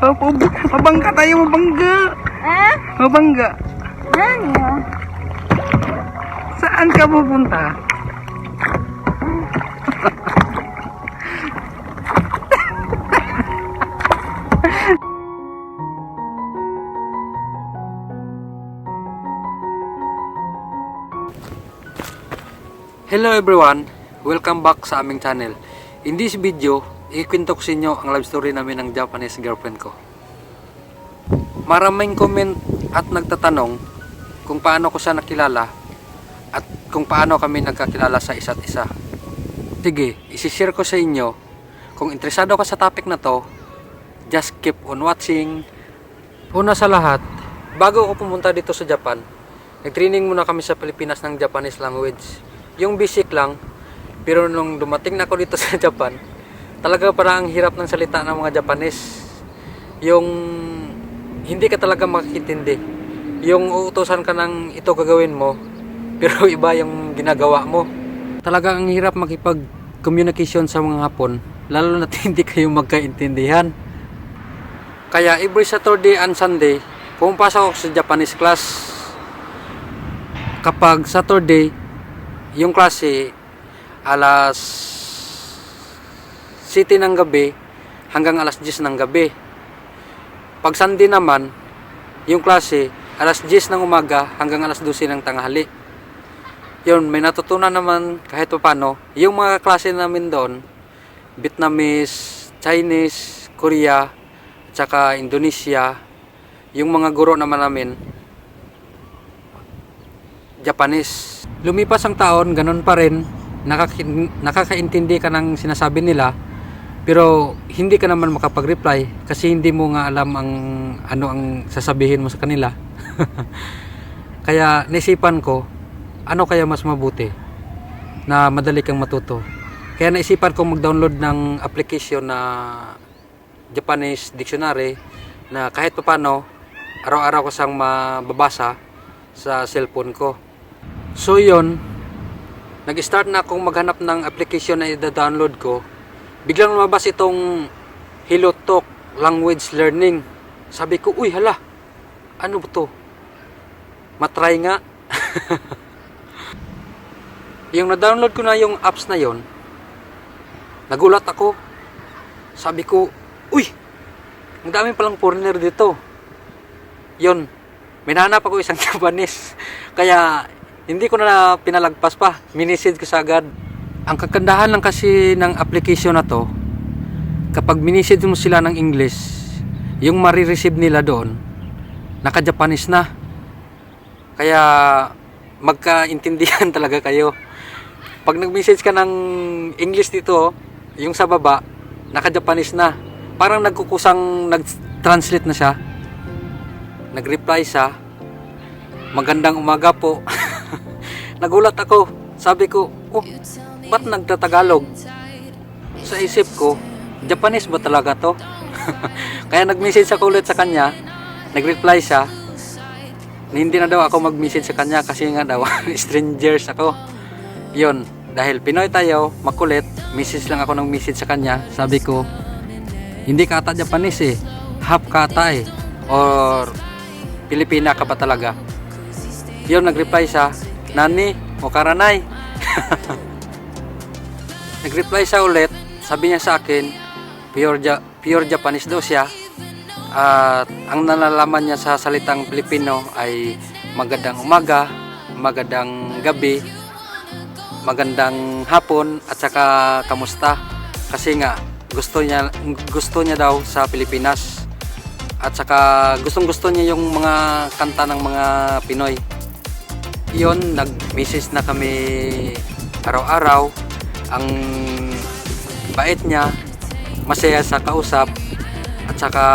Opo, mabangga tayo, mabangga. Mabangga. Ano? Saan ka pupunta? Hello everyone! Welcome back sa aming channel. In this video, ikwento ko sa inyo ang love story namin ng Japanese girlfriend ko. Maraming comment at nagtatanong kung paano ko siya nakilala at kung paano kami nagkakilala sa isa't isa. Sige, isi-share ko sa inyo. Kung interesado ka sa topic na to, just keep on watching. Una sa lahat, bago ako pumunta dito sa Japan, nag-training muna kami sa Pilipinas ng Japanese language. Yung basic lang, pero nung dumating na ako dito sa Japan, talaga parang ang hirap ng salita ng mga Japanese. Yung hindi ka talaga makikintindi. Yung uutusan ka ng ito gagawin mo, pero iba yung ginagawa mo. Talaga ang hirap makipag-communication sa mga Hapon, lalo na hindi kayo magkaintindihan. Kaya every Saturday and Sunday, pumapasok ako sa Japanese class. Kapag Saturday, yung klase alas 7 ng gabi hanggang alas 10 ng gabi. Pag Sunday naman, yung klase alas 10 ng umaga hanggang alas 12 ng tanghali. Yun, may natutunan naman kahit paano. Yung mga klase namin doon, Vietnamese, Chinese, Korea, tsaka Indonesia. Yung mga guro naman namin, Japanese. Lumipas ang taon, ganun pa rin, nakakaintindi ka ng sinasabi nila, pero hindi ka naman makapag-reply kasi hindi mo nga alam ano ang sasabihin mo sa kanila. Kaya naisipan ko, ano kaya mas mabuti na madali kang matuto. Kaya naisipan ko mag-download ng application na Japanese dictionary na kahit paano araw-araw ko siyang mababasa sa cellphone ko. So yun, nag-start na akong maghanap ng application na i-download ko. Biglang lumabas itong Hello Talk Language Learning. Sabi ko, uy hala, ano ba to? Matry nga. Yung na-download ko na yung apps na yon, nagulat ako. Sabi ko, uy, ang dami palang foreigner dito. Yun, may nahanap ako isang Japanese. Kaya hindi ko na pinalagpas pa. Minisid ko sa agad. Ang kagandahan lang kasi ng application na to, kapag minisid mo sila ng English, yung marireceive nila doon, naka-Japanese na. Kaya magkaintindihan talaga kayo. Pag nag-message ka ng English dito, yung sa baba, naka-Japanese na. Parang nagkukusang nag-translate na siya. Nag-reply siya, magandang umaga po. Nagulat ako. Sabi ko, oh, ba't nagtatagalog? Sa isip ko, Japanese ba talaga to? Kaya nag-message ako ulit sa kanya. Nag-reply siya. Hindi na daw ako mag-message sa kanya kasi nga daw, strangers ako. Yun, dahil Pinoy tayo, makulit, message lang ako ng message sa kanya. Sabi ko, hindi ka ata Japanese eh. Half ka ata eh. Or Pilipina ka pa talaga. Yun, nag-reply siya, Nani, Okaranay. Nag-reply siya ulit. Sabi niya sa akin, pure Japanese daw siya. At ang nalalaman niya sa salitang Pilipino ay magandang umaga, magandang gabi, magandang hapon, at saka kamusta. Kasi nga, gusto niya daw sa Pilipinas. At saka gustong-gusto niya yung mga kanta ng mga Pinoy. Yun, nag-message na kami araw-araw. Ang bait niya, masaya sa kausap, at saka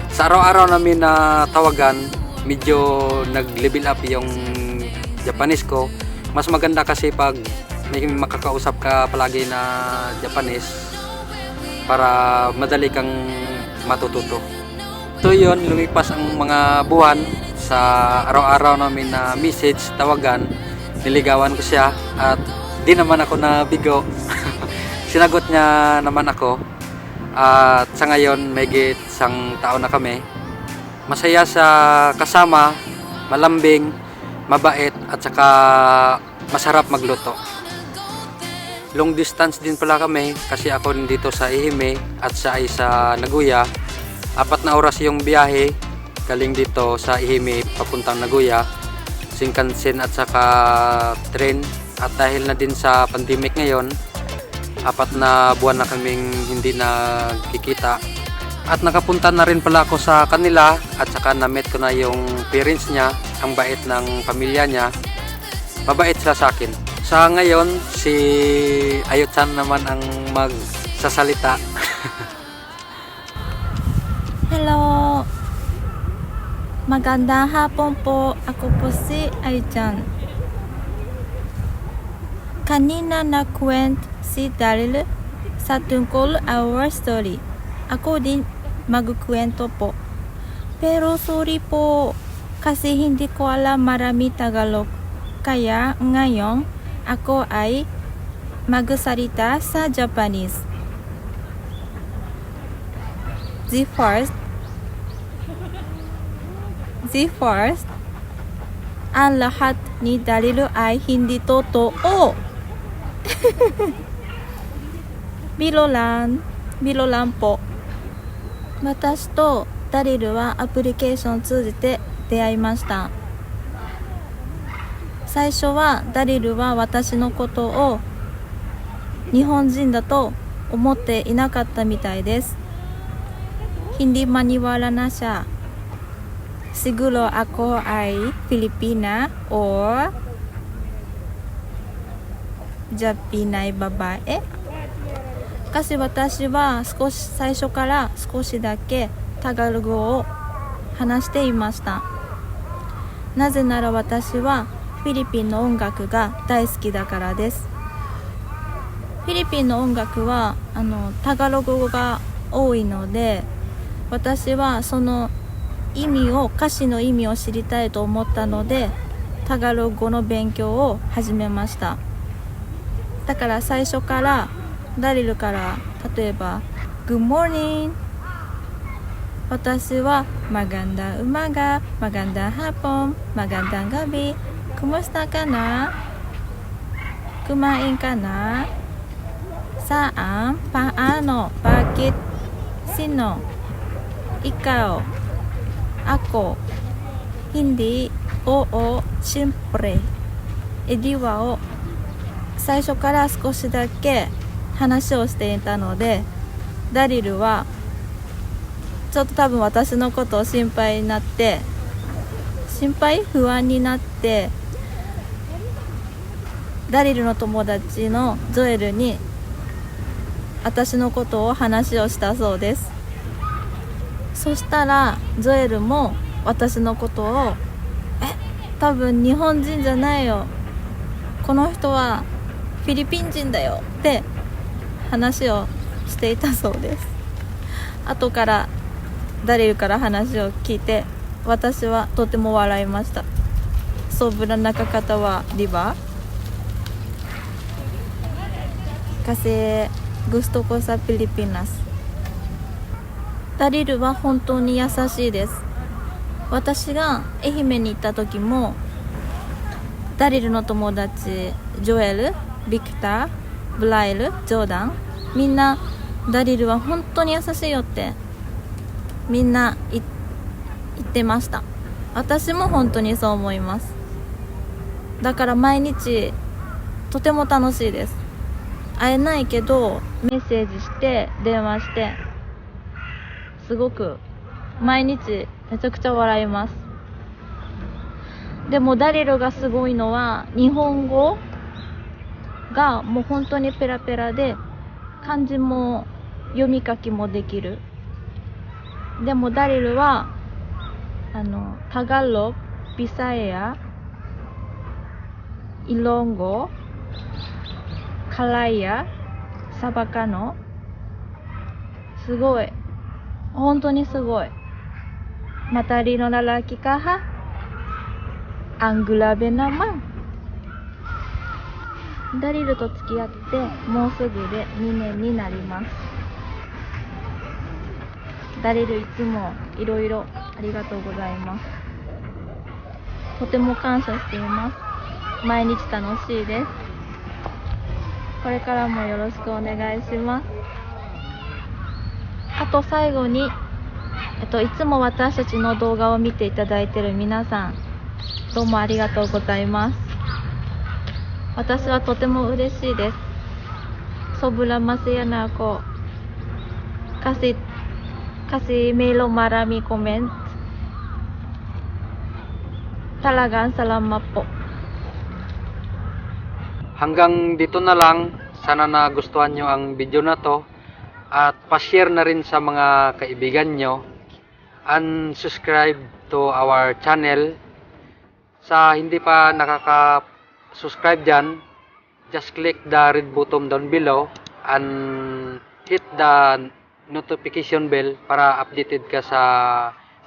sa araw-araw namin na tawagan, medyo nag-level up yung Japanese ko. Mas maganda kasi pag may makakausap ka palagi na Japanese para madali kang matututo. So yun, lumipas ang mga buwan. Sa araw-araw namin na message, tawagan, niligawan ko siya at di naman ako nabigo. Sinagot niya naman ako At sa ngayon, may isang taon na kami. Masaya sa kasama, malambing, mabait, at saka masarap magluto. Long distance din pala kami kasi ako dito sa Ehime at siya ay sa Nagoya. 4 na oras yung biyahe galing dito sa Ehime papuntang Nagoya, Shinkansen at saka train. At dahil na din sa pandemic ngayon, 4 na buwan na kaming hindi nagkikita. At nakapunta na rin pala ako sa kanila at saka na-meet ko na yung parents niya, ang bait ng pamilya niya. Mabait sila sa akin. Sa ngayon, si Ayo-chan naman ang magsasalita. Hello! Magandang hapon po. Ako po si Ayo-chan. Kanina nakwento si Daryl sa tungkol our story. Ako din magkwento po. Pero sorry po kasi hindi ko alam marami Tagalog. Kaya ngayon ako ay magsalita sa Japanese. The first, ang lahat ni Daryl ay hindi totoo. Biro lang po. 私とダリルはアプリケーションを通じて出会いました。最初はダリルは私のことを日本人だと思っていなかったみたいです。Hindi maniwala na siya. Siguro ako ay Filipina or Japinay babae. Kasi 私は最初から少しだけタガログを話していました。なぜなら私はフィリピンの音楽が大好きだからです。フィリピンの音楽はタガログ語が多いので、私はその歌詞の意味を知りたいと思ったので、タガログ語の勉強を始めました。だから最初からダリルから例えば Good morning 私はmagandang umaga magandang hapon magandang gabi kumusta ka na kumain ka na saan paano bakit sino ikaw ako hindi oo siyempre ediwaを最初から少しだけ話をしていたので、ダリルはちょっと多分私のことを心配になって不安になってダリルの友達のジョエルに私のことを話をしたそうです。そしたらジョエルも私のことを多分日本人じゃないよこの人はフィリピン人だよって話をしていたそうです。後からダリルから話を聞いて私はとても笑いました。Sobrang nakakatawa, di ba? Kasi gusto ko sa Pilipinas. ダリルは本当に優しいです。私が愛媛に行った時もダリルの友達ジョエル、ビクター、ブライル、ジョーダンみんなダリルは本当に優しいよってみんな言ってました。私も本当にそう思います。だから毎日とても楽しいです。会えないけどメッセージして電話してすごく毎日めちゃくちゃ笑います。でもダリルがすごいのは日本語がもう本当にペラペラで漢字も読み書きもできる。でもダリルはタガログ、ビサエア、イロンゴ、カライア、サバカノすごい本当にすごい。Matalino lalaki ka ha? Ang grabe naman. ダリルと付き合ってもうすぐで2年になります。ダリルいつもいろいろありがとうございます。とても感謝しています。毎日楽しいです。これからもよろしくお願いします。あと最後に、いつも私たちの動画を見ていただいている皆さん、どうもありがとうございます。私はとても嬉しいです。Sobrang masaya na ako kasi mayroong marami comment. Talagang salamat po. Hanggang dito na lang. Sana nagustuhan nyo ang video na to. At pa-share na rin sa mga kaibigan nyo. And subscribe to our channel. Sa hindi pa nakaka-subscribe dyan, just click the red button down below and hit the notification bell para updated ka sa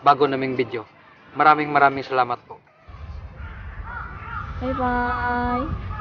bago naming video. Maraming salamat po. Bye bye.